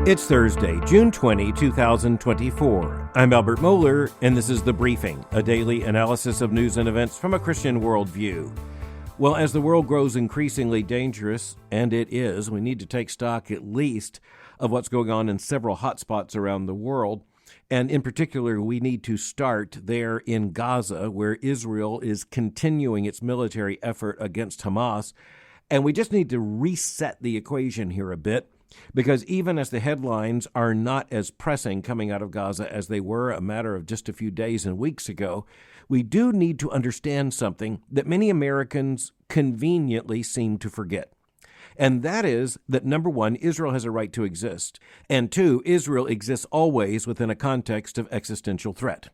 It's Thursday, June 20, 2024. I'm Albert Mohler, and this is The Briefing, a daily analysis of news and events from a Christian worldview. Well, as the world grows increasingly dangerous, and it is, we need to take stock at least of what's going on in several hotspots around the world. And in particular, we need to start there in Gaza, where Israel is continuing its military effort against Hamas. And we just need to reset the equation here a bit, because even as the headlines are not as pressing coming out of Gaza as they were a matter of just a few days and weeks ago, we do need to understand something that many Americans conveniently seem to forget. And that is that, number one, Israel has a right to exist. And two, Israel exists always within a context of existential threat.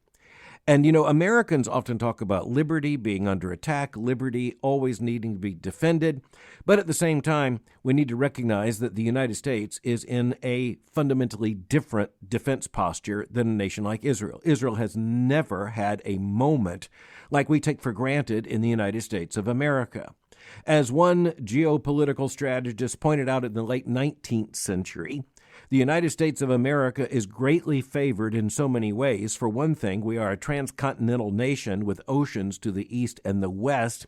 And, Americans often talk about liberty being under attack, liberty always needing to be defended. But at the same time, we need to recognize that the United States is in a fundamentally different defense posture than a nation like Israel. Israel has never had a moment like we take for granted in the United States of America. As one geopolitical strategist pointed out in the late 19th century, the United States of America is greatly favored in so many ways. For one thing, we are a transcontinental nation with oceans to the east and the west,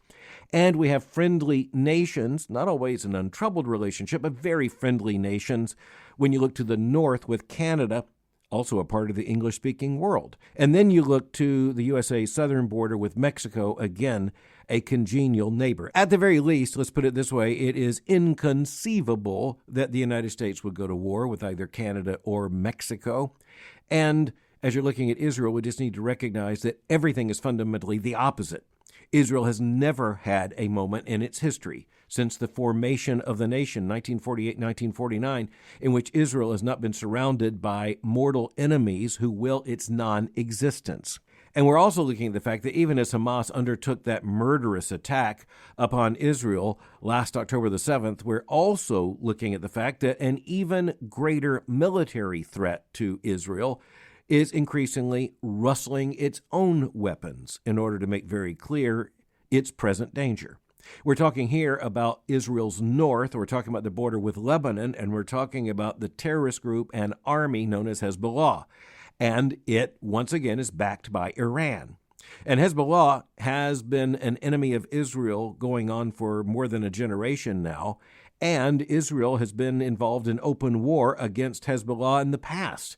and we have friendly nations, not always an untroubled relationship, but very friendly nations when you look to the north with Canada, also a part of the English-speaking world. And then you look to the USA's southern border with Mexico, again, a congenial neighbor. At the very least, let's put it this way, it is inconceivable that the United States would go to war with either Canada or Mexico. And as you're looking at Israel, we just need to recognize that everything is fundamentally the opposite. Israel has never had a moment in its history since the formation of the nation, 1948-1949, in which Israel has not been surrounded by mortal enemies who will its non-existence. And we're also looking at the fact that even as Hamas undertook that murderous attack upon Israel last October the 7th, we're also looking at the fact that an even greater military threat to Israel is increasingly rustling its own weapons in order to make very clear its present danger. We're talking here about Israel's north, we're talking about the border with Lebanon, and we're talking about the terrorist group and army known as Hezbollah. And it, once again, is backed by Iran. And Hezbollah has been an enemy of Israel going on for more than a generation now, and Israel has been involved in open war against Hezbollah in the past.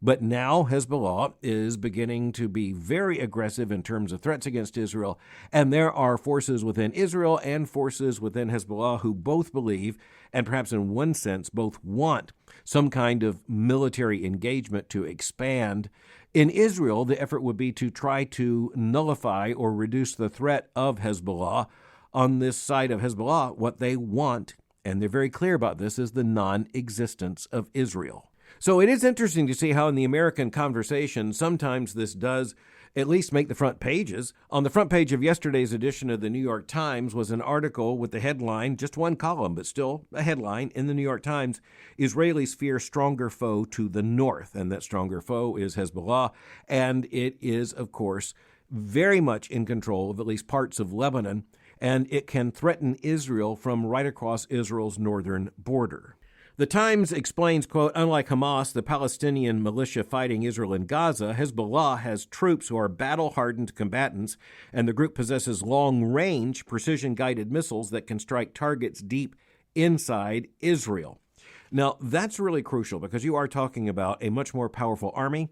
But now Hezbollah is beginning to be very aggressive in terms of threats against Israel, and there are forces within Israel and forces within Hezbollah who both believe, and perhaps in one sense both want, some kind of military engagement to expand. In Israel, the effort would be to try to nullify or reduce the threat of Hezbollah. On this side of Hezbollah, what they want, and they're very clear about this, is the non-existence of Israel. So it is interesting to see how in the American conversation, sometimes this does at least make the front pages. On the front page of yesterday's edition of the New York Times was an article with the headline, just one column, but still a headline in the New York Times, Israelis fear stronger foe to the north. And that stronger foe is Hezbollah. And it is, of course, very much in control of at least parts of Lebanon. And it can threaten Israel from right across Israel's northern border. The Times explains, quote, unlike Hamas, the Palestinian militia fighting Israel in Gaza, Hezbollah has troops who are battle-hardened combatants, and the group possesses long-range, precision-guided missiles that can strike targets deep inside Israel. Now, that's really crucial because you are talking about a much more powerful army.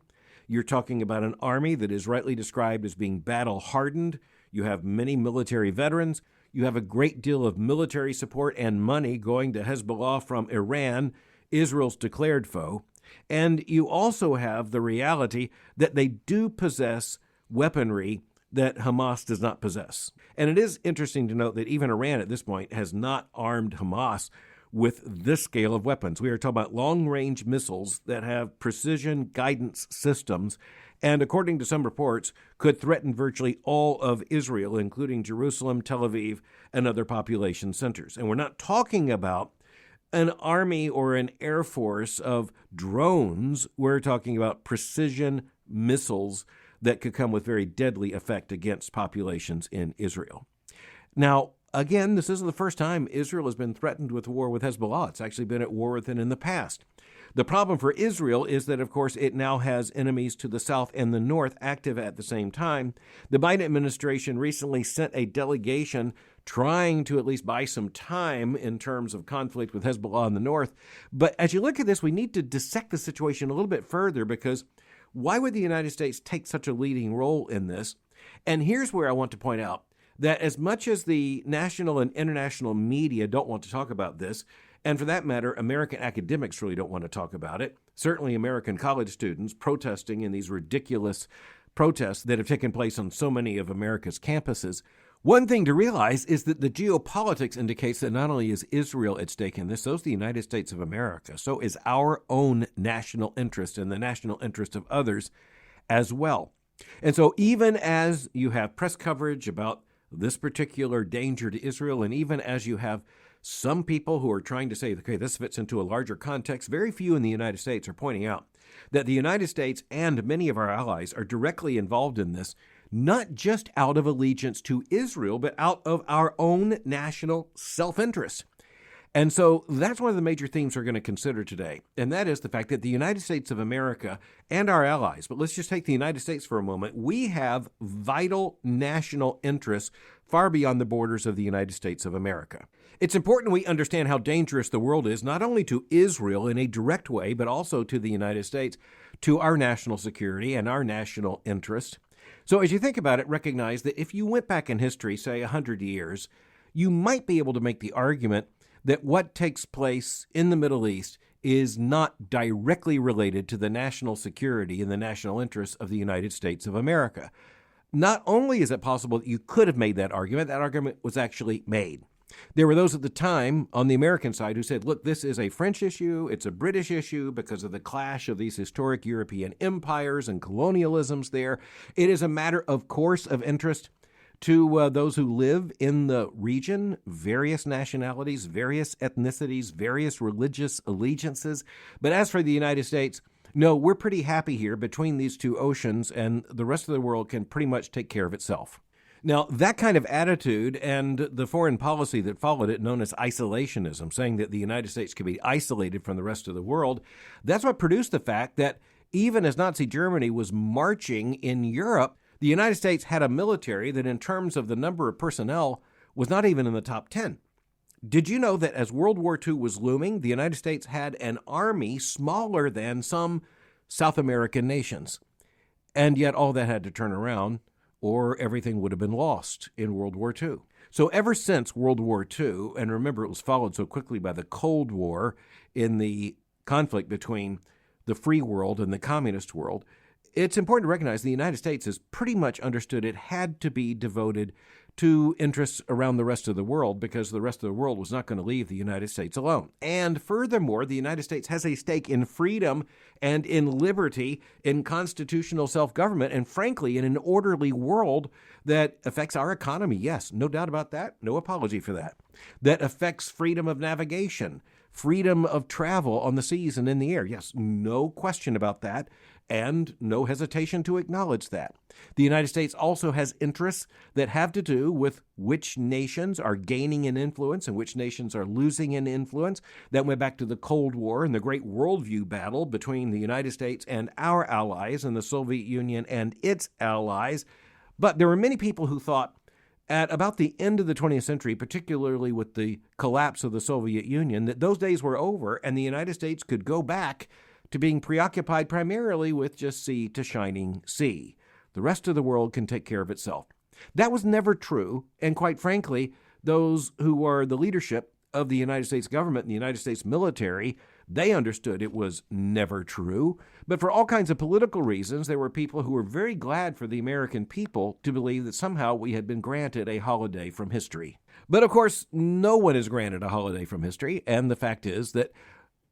You're talking about an army that is rightly described as being battle-hardened. You have many military veterans. You have a great deal of military support and money going to Hezbollah from Iran, Israel's declared foe. And you also have the reality that they do possess weaponry that Hamas does not possess. And it is interesting to note that even Iran at this point has not armed Hamas with this scale of weapons. We are talking about long-range missiles that have precision guidance systems and, according to some reports, could threaten virtually all of Israel, including Jerusalem, Tel Aviv, and other population centers. And we're not talking about an army or an air force of drones. We're talking about precision missiles that could come with very deadly effect against populations in Israel. Now, again, this isn't the first time Israel has been threatened with war with Hezbollah. It's actually been at war with it in the past. The problem for Israel is that, of course, it now has enemies to the south and the north active at the same time. The Biden administration recently sent a delegation trying to at least buy some time in terms of conflict with Hezbollah in the north. But as you look at this, we need to dissect the situation a little bit further, because why would the United States take such a leading role in this? And here's where I want to point out that as much as the national and international media don't want to talk about this, and for that matter, American academics really don't want to talk about it, certainly American college students protesting in these ridiculous protests that have taken place on so many of America's campuses, one thing to realize is that the geopolitics indicates that not only is Israel at stake in this, so is the United States of America. So is our own national interest and the national interest of others as well. And so even as you have press coverage about this particular danger to Israel, and even as you have some people who are trying to say, okay, this fits into a larger context, very few in the United States are pointing out that the United States and many of our allies are directly involved in this, not just out of allegiance to Israel, but out of our own national self-interest. And so that's one of the major themes we're going to consider today, and that is the fact that the United States of America and our allies, but let's just take the United States for a moment, we have vital national interests far beyond the borders of the United States of America. It's important we understand how dangerous the world is, not only to Israel in a direct way, but also to the United States, to our national security and our national interest. So as you think about it, recognize that if you went back in history, say 100 years, you might be able to make the argument that what takes place in the Middle East is not directly related to the national security and the national interests of the United States of America. Not only is it possible that you could have made that argument was actually made. There were those at the time on the American side who said, look, this is a French issue, it's a British issue because of the clash of these historic European empires and colonialisms there. It is a matter, of course, of interest to those who live in the region, various nationalities, various ethnicities, various religious allegiances. But as for the United States, no, we're pretty happy here between these two oceans, and the rest of the world can pretty much take care of itself. Now, that kind of attitude and the foreign policy that followed it, known as isolationism, saying that the United States could be isolated from the rest of the world, that's what produced the fact that even as Nazi Germany was marching in Europe, the United States had a military that in terms of the number of personnel was not even in the top 10. Did you know that as World War II was looming, the United States had an army smaller than some South American nations? And yet all that had to turn around, or everything would have been lost in World War II. So ever since World War II, and remember it was followed so quickly by the Cold War in the conflict between the free world and the communist world, it's important to recognize the United States has pretty much understood it had to be devoted to interests around the rest of the world because the rest of the world was not going to leave the United States alone. And furthermore, the United States has a stake in freedom and in liberty, in constitutional self-government, and frankly, in an orderly world that affects our economy. Yes, no doubt about that. No apology for that. That affects freedom of navigation, freedom of travel on the seas and in the air. Yes, no question about that, and no hesitation to acknowledge that. The United States also has interests that have to do with which nations are gaining in influence and which nations are losing in influence. That went back to the Cold War and the great Worldview battle between the United States and our allies and the Soviet Union and its allies. But there were many people who thought at about the end of the 20th century, particularly with the collapse of the Soviet Union, that those days were over and the United States could go back to being preoccupied primarily with just sea to shining sea. The rest of the world can take care of itself. That was never true, and quite frankly, those who are the leadership of the United States government and the United States military, they understood it was never true. But for all kinds of political reasons, there were people who were very glad for the American people to believe that somehow we had been granted a holiday from history. But of course, no one is granted a holiday from history, and the fact is that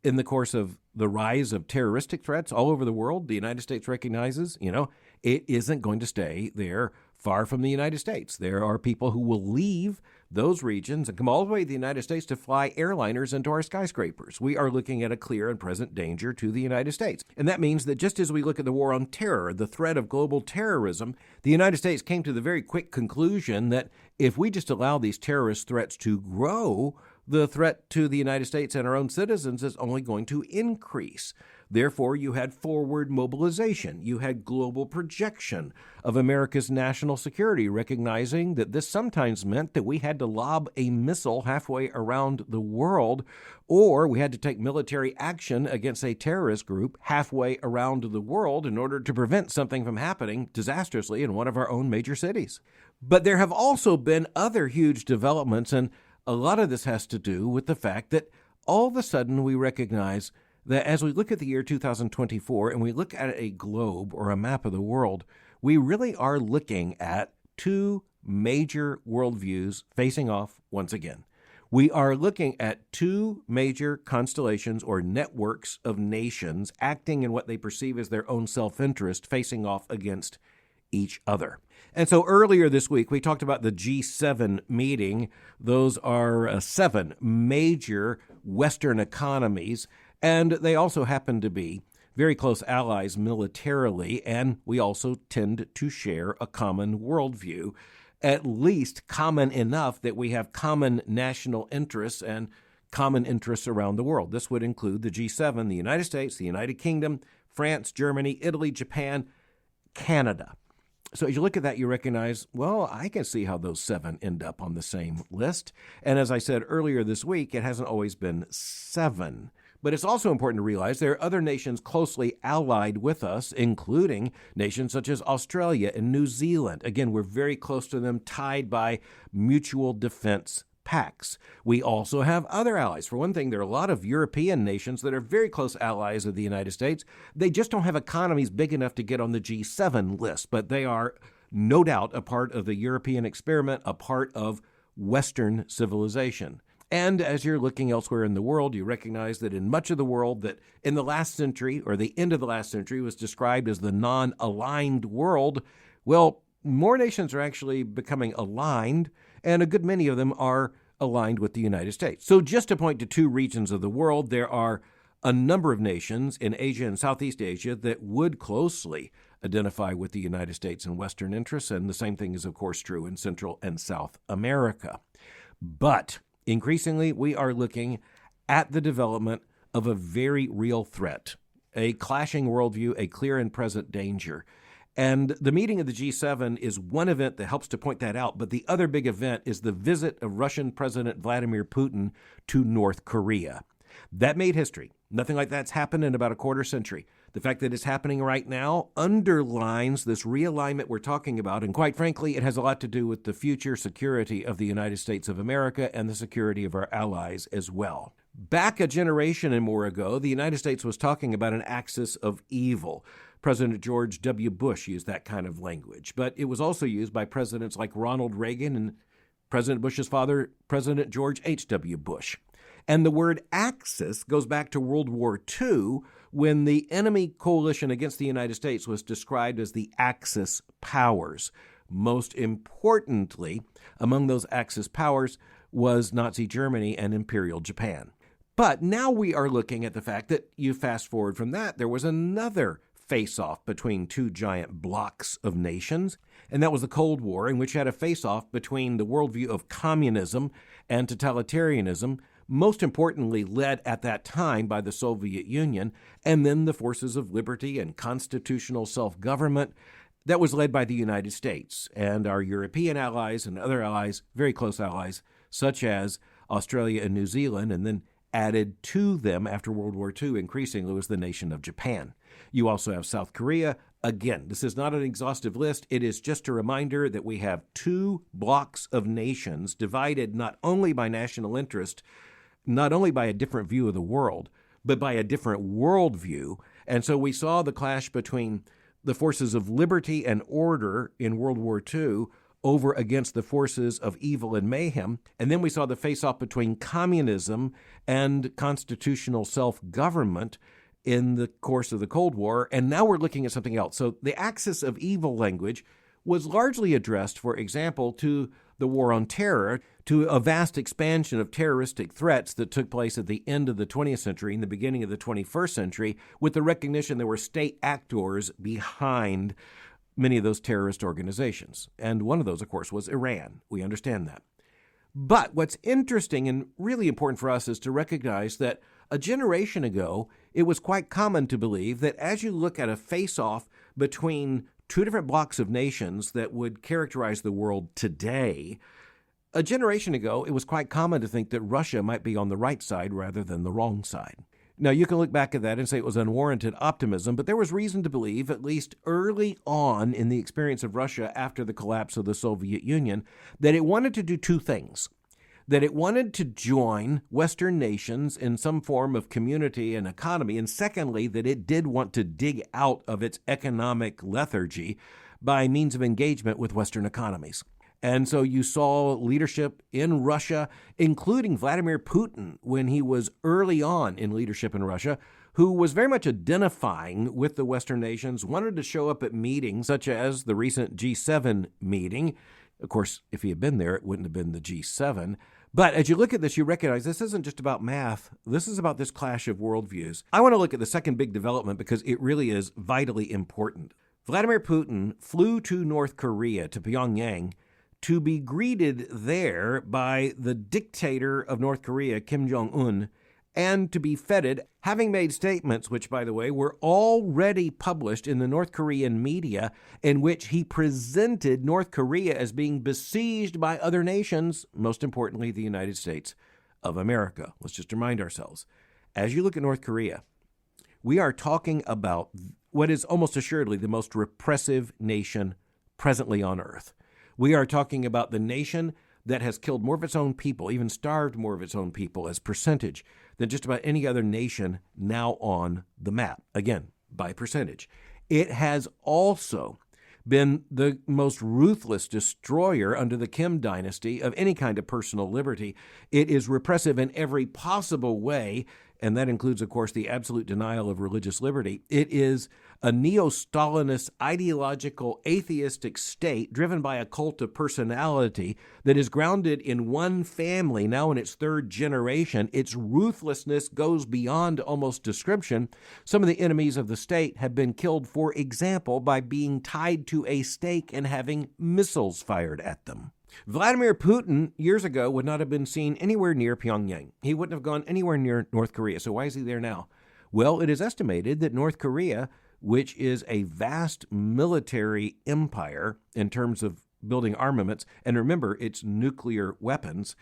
in the course of the rise of terroristic threats all over the world, the United States recognizes, it isn't going to stay there far from the United States. There are people who will leave those regions and come all the way to the United States to fly airliners into our skyscrapers. We are looking at a clear and present danger to the United States. And that means that just as we look at the war on terror, the threat of global terrorism, the United States came to the very quick conclusion that if we just allow these terrorist threats to grow, the threat to the United States and our own citizens is only going to increase. Therefore, you had forward mobilization. You had global projection of America's national security, recognizing that this sometimes meant that we had to lob a missile halfway around the world, or we had to take military action against a terrorist group halfway around the world in order to prevent something from happening disastrously in one of our own major cities. But there have also been other huge developments, and a lot of this has to do with the fact that all of a sudden we recognize that as we look at the year 2024 and we look at a globe or a map of the world, we really are looking at two major worldviews facing off once again. We are looking at two major constellations or networks of nations acting in what they perceive as their own self-interest, facing off against each other. And so earlier this week, we talked about the G7 meeting. Those are 7 major Western economies, and they also happen to be very close allies militarily, and we also tend to share a common worldview, at least common enough that we have common national interests and common interests around the world. This would include the G7, the United States, the United Kingdom, France, Germany, Italy, Japan, Canada. So as you look at that, you recognize, well, I can see how those 7 end up on the same list. And as I said earlier this week, it hasn't always been 7. But it's also important to realize there are other nations closely allied with us, including nations such as Australia and New Zealand. Again, we're very close to them, tied by mutual defense pacts. We also have other allies. For one thing, there are a lot of European nations that are very close allies of the United States. They just don't have economies big enough to get on the G7 list, but they are no doubt a part of the European experiment, a part of Western civilization. And as you're looking elsewhere in the world, you recognize that in much of the world that in the last century or the end of the last century was described as the non-aligned world, well, more nations are actually becoming aligned, and a good many of them are aligned with the United States. So just to point to 2 regions of the world, there are a number of nations in Asia and Southeast Asia that would closely identify with the United States and Western interests, and the same thing is, of course, true in Central and South America. But increasingly, we are looking at the development of a very real threat, a clashing worldview, a clear and present danger. And the meeting of the G7 is one event that helps to point that out, but the other big event is the visit of Russian President Vladimir Putin to North Korea. That made history. Nothing like that's happened in about a quarter century. The fact that it's happening right now underlines this realignment we're talking about, and quite frankly, it has a lot to do with the future security of the United States of America and the security of our allies as well. Back a generation and more ago, the United States was talking about an axis of evil. President George W. Bush used that kind of language, but it was also used by presidents like Ronald Reagan and President Bush's father, President George H.W. Bush. And the word axis goes back to World War II, when the enemy coalition against the United States was described as the Axis powers. Most importantly, among those Axis powers was Nazi Germany and Imperial Japan. But now we are looking at the fact that you fast forward from that, there was another face-off between 2 giant blocks of nations, and that was the Cold War, in which you had a face-off between the worldview of communism and totalitarianism, most importantly led at that time by the Soviet Union, and then the forces of liberty and constitutional self-government that was led by the United States and our European allies and other allies, very close allies, such as Australia and New Zealand, and then added to them after World War II increasingly was the nation of Japan. You also have South Korea. Again, this is not an exhaustive list. It is just a reminder that we have 2 blocks of nations divided not only by national interest, not only by a different view of the world, but by a different worldview. And so we saw the clash between the forces of liberty and order in World War II over against the forces of evil and mayhem. And then we saw the face-off between communism and constitutional self-government in the course of the Cold War. And now we're looking at something else. So the axis of evil language was largely addressed, for example, to the war on terror, to a vast expansion of terroristic threats that took place at the end of the 20th century and the beginning of the 21st century, with the recognition there were state actors behind many of those terrorist organizations. And one of those, of course, was Iran. We understand that. But what's interesting and really important for us is to recognize that a generation ago, it was quite common to believe that as you look at a face-off between two different blocks of nations that would characterize the world today, a generation ago, it was quite common to think that Russia might be on the right side rather than the wrong side. Now, you can look back at that and say it was unwarranted optimism, but there was reason to believe, at least early on in the experience of Russia after the collapse of the Soviet Union, that it wanted to do two things. That it wanted to join Western nations in some form of community and economy, and secondly, that it did want to dig out of its economic lethargy by means of engagement with Western economies. And so you saw leadership in Russia, including Vladimir Putin, when he was early on in leadership in Russia, who was very much identifying with the Western nations, wanted to show up at meetings such as the recent G7 meeting. Of course, if he had been there, it wouldn't have been the G7. But as you look at this, you recognize this isn't just about math. This is about this clash of worldviews. I want to look at the second big development because it really is vitally important. Vladimir Putin flew to North Korea, to Pyongyang, to be greeted there by the dictator of North Korea, Kim Jong-un, and to be feted, having made statements, which, by the way, were already published in the North Korean media, in which he presented North Korea as being besieged by other nations, most importantly, the United States of America. Let's just remind ourselves. As you look at North Korea, we are talking about what is almost assuredly the most repressive nation presently on earth. We are talking about the nation that has killed more of its own people, even starved more of its own people as percentage than just about any other nation now on the map. Again, by percentage. It has also been the most ruthless destroyer under the Kim dynasty of any kind of personal liberty. It is repressive in every possible way, and that includes, of course, the absolute denial of religious liberty. It is a neo-Stalinist, ideological, atheistic state driven by a cult of personality that is grounded in one family, now in its third generation. Its ruthlessness goes beyond almost description. Some of the enemies of the state have been killed, for example, by being tied to a stake and having missiles fired at them. Vladimir Putin, years ago, would not have been seen anywhere near Pyongyang. He wouldn't have gone anywhere near North Korea. So why is he there now? Well, it is estimated that North Korea, which is a vast military empire in terms of building armaments, and remember, it's nuclear weapons,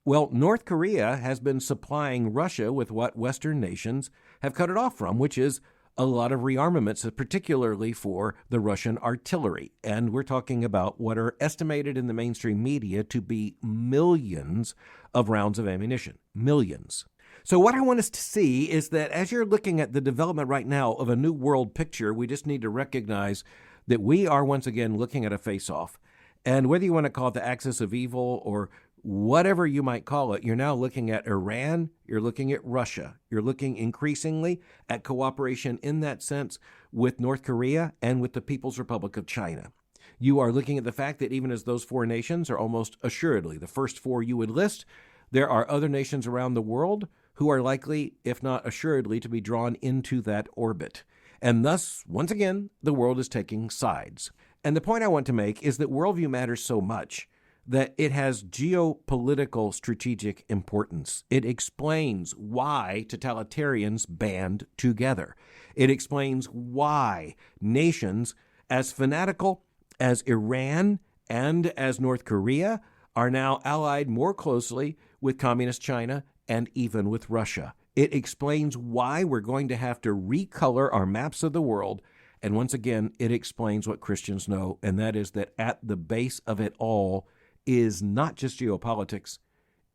well, North Korea has been supplying Russia with what Western nations have cut it off from, which is a lot of rearmaments, particularly for the Russian artillery. And we're talking about what are estimated in the mainstream media to be millions of rounds of ammunition. Millions. So what I want us to see is that as you're looking at the development right now of a new world picture, we just need to recognize that we are once again looking at a face-off. And whether you want to call it the axis of evil or whatever you might call it, you're now looking at Iran, you're looking at Russia, you're looking increasingly at cooperation in that sense with North Korea and with the People's Republic of China. You are looking at the fact that even as those four nations are almost assuredly the first four you would list, there are other nations around the world who are likely, if not assuredly, to be drawn into that orbit. And thus, once again, the world is taking sides. And the point I want to make is that worldview matters so much that it has geopolitical strategic importance. It explains why totalitarians band together. It explains why nations as fanatical as Iran and as North Korea are now allied more closely with communist China and even with Russia. It explains why we're going to have to recolor our maps of the world. And once again, it explains what Christians know, and that is that at the base of it all is not just geopolitics,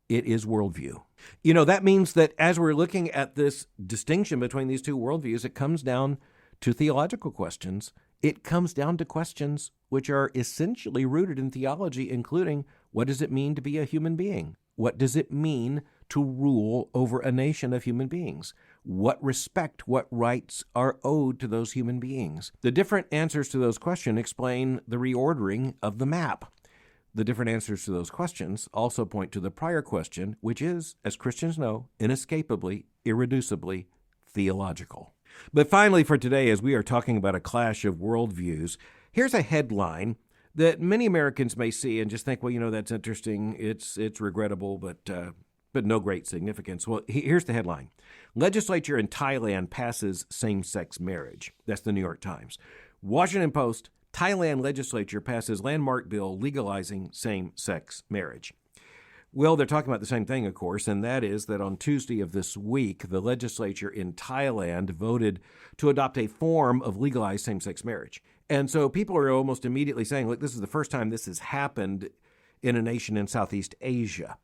it is worldview. You know, that means that as we're looking at this distinction between these two worldviews, it comes down to theological questions. It comes down to questions which are essentially rooted in theology, including what does it mean to be a human being? What does it mean to rule over a nation of human beings? What respect, what rights are owed to those human beings? The different answers to those questions explain the reordering of the map. The different answers to those questions also point to the prior question, which is, as Christians know, inescapably, irreducibly theological. But finally for today, as we are talking about a clash of worldviews, here's a headline that many Americans may see and just think, well, that's interesting. It's regrettable, but no great significance. Well, here's the headline. Legislature in Thailand passes same-sex marriage. That's the New York Times. Washington Post, Thailand legislature passes landmark bill legalizing same-sex marriage. Well, they're talking about the same thing, of course, and that is that on Tuesday of this week, the legislature in Thailand voted to adopt a form of legalized same-sex marriage. And so people are almost immediately saying, look, this is the first time this has happened in a nation in Southeast Asia.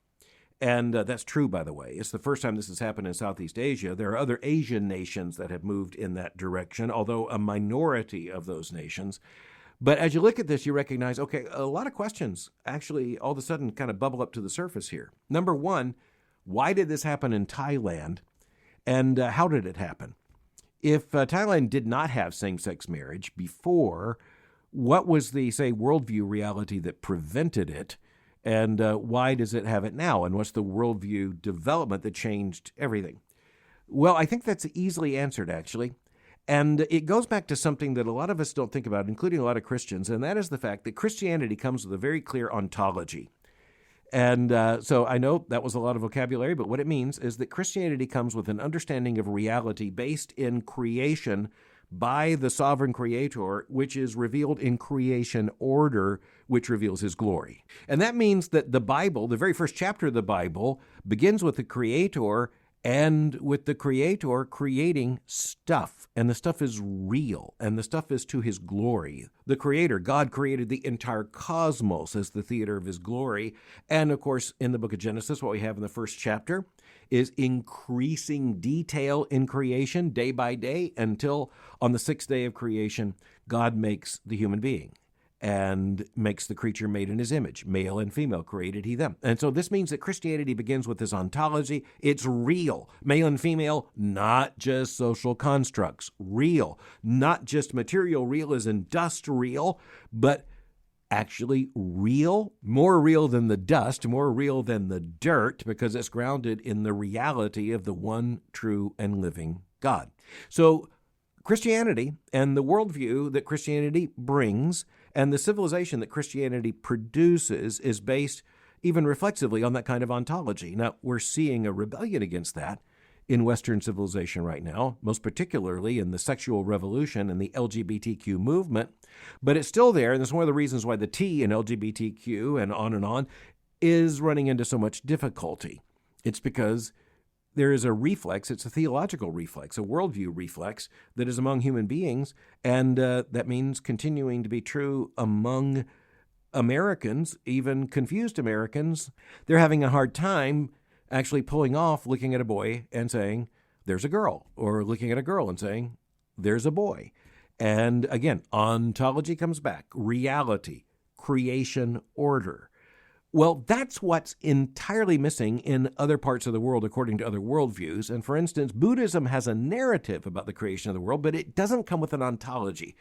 And that's true, by the way. It's the first time this has happened in Southeast Asia. There are other Asian nations that have moved in that direction, although a minority of those nations. But as you look at this, you recognize, okay, a lot of questions actually all of a sudden kind of bubble up to the surface here. Number one, why did this happen in Thailand, and how did it happen? If Thailand did not have same-sex marriage before, what was the, say, worldview reality that prevented it, and why does it have it now? And what's the worldview development that changed everything? Well, I think that's easily answered, actually. And it goes back to something that a lot of us don't think about, including a lot of Christians, and that is the fact that Christianity comes with a very clear ontology. And so I know that was a lot of vocabulary, but what it means is that Christianity comes with an understanding of reality based in creation by the sovereign creator, which is revealed in creation order, which reveals his glory. And that means that the Bible, the very first chapter of the Bible, begins with the creator and with the creator creating stuff. And the stuff is real, and the stuff is to his glory. The creator, God, created the entire cosmos as the theater of his glory. And of course, in the book of Genesis, what we have in the first chapter is increasing detail in creation day by day until on the sixth day of creation, God makes the human being and makes the creature made in his image. Male and female created he them. And so this means that Christianity begins with this ontology. It's real. Male and female, not just social constructs. Real. Not just material real as in dust real, but actually real. More real than the dust, more real than the dirt, because it's grounded in the reality of the one true and living God. So Christianity and the worldview that Christianity brings and the civilization that Christianity produces is based even reflexively on that kind of ontology. Now, we're seeing a rebellion against that in Western civilization right now, most particularly in the sexual revolution and the LGBTQ movement. But it's still there, and that's one of the reasons why the T in LGBTQ and on is running into so much difficulty. It's because there is a reflex, it's a theological reflex, a worldview reflex that is among human beings, and that means continuing to be true among Americans, even confused Americans. They're having a hard time actually pulling off looking at a boy and saying, there's a girl, or looking at a girl and saying, there's a boy. And again, ontology comes back, reality, creation, order. Well, that's what's entirely missing in other parts of the world, according to other worldviews. And for instance, Buddhism has a narrative about the creation of the world, but it doesn't come with an ontology.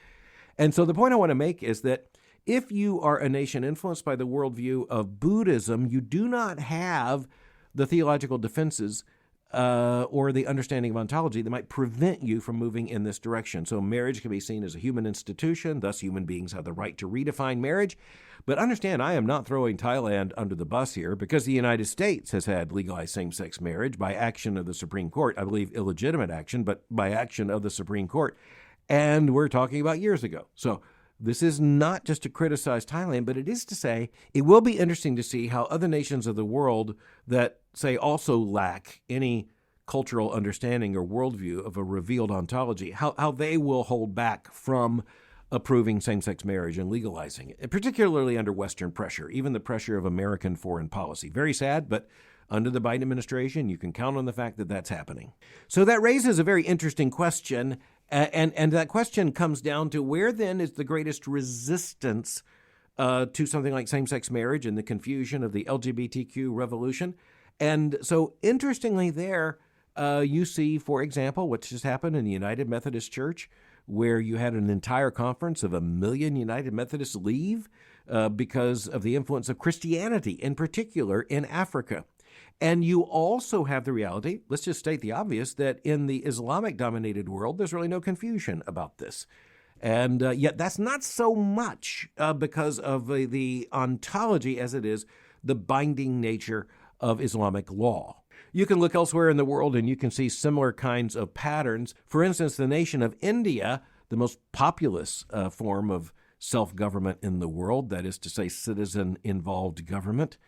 And so the point I want to make is that if you are a nation influenced by the worldview of Buddhism, you do not have the theological defenses or the understanding of ontology that might prevent you from moving in this direction. So marriage can be seen as a human institution, thus human beings have the right to redefine marriage. But understand, I am not throwing Thailand under the bus here, because the United States has had legalized same-sex marriage by action of the Supreme Court. I believe illegitimate action, but by action of the Supreme Court. And we're talking about years ago. So this is not just to criticize Thailand, but it is to say it will be interesting to see how other nations of the world that, say, also lack any cultural understanding or worldview of a revealed ontology, how they will hold back from approving same-sex marriage and legalizing it, particularly under Western pressure, even the pressure of American foreign policy. Very sad, but under the Biden administration, you can count on the fact that that's happening. So that raises a very interesting question. And that question comes down to where then is the greatest resistance to something like same-sex marriage and the confusion of the LGBTQ revolution. And so interestingly there, you see, for example, what just happened in the United Methodist Church, where you had an entire conference of 1 million United Methodists leave because of the influence of Christianity, in particular in Africa. And you also have the reality, let's just state the obvious, that in the Islamic-dominated world, there's really no confusion about this. And yet that's not so much because of the ontology as it is the binding nature of Islamic law. You can look elsewhere in the world and you can see similar kinds of patterns. For instance, the nation of India, the most populous form of self-government in the world, that is to say citizen-involved government,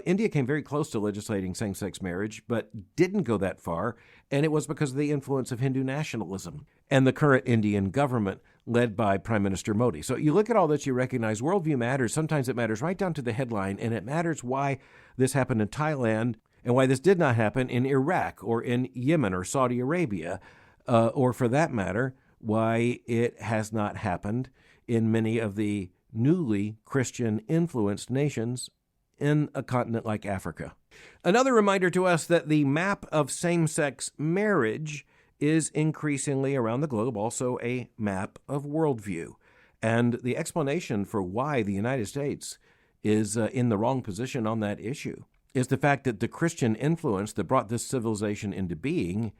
India came very close to legislating same-sex marriage, but didn't go that far, and it was because of the influence of Hindu nationalism and the current Indian government led by Prime Minister Modi. So you look at all this, you recognize worldview matters. Sometimes it matters right down to the headline, and it matters why this happened in Thailand and why this did not happen in Iraq or in Yemen or Saudi Arabia, or for that matter, why it has not happened in many of the newly Christian-influenced nations in a continent like Africa. Another reminder to us that the map of same-sex marriage is increasingly around the globe also a map of worldview. And the explanation for why the United States is in the wrong position on that issue is the fact that the Christian influence that brought this civilization into being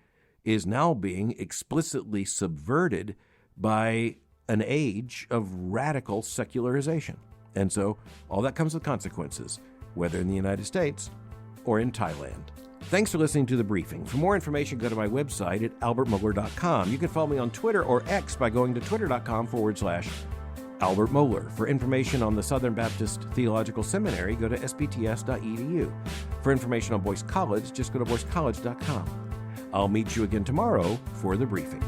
is now being explicitly subverted by an age of radical secularization. And so all that comes with consequences, whether in the United States or in Thailand. Thanks for listening to The Briefing. For more information, go to my website at albertmohler.com. You can follow me on Twitter or X by going to twitter.com/Albert Mohler. For information on the Southern Baptist Theological Seminary, go to sbts.edu. For information on Boyce College, just go to boycecollege.com. I'll meet you again tomorrow for The Briefing.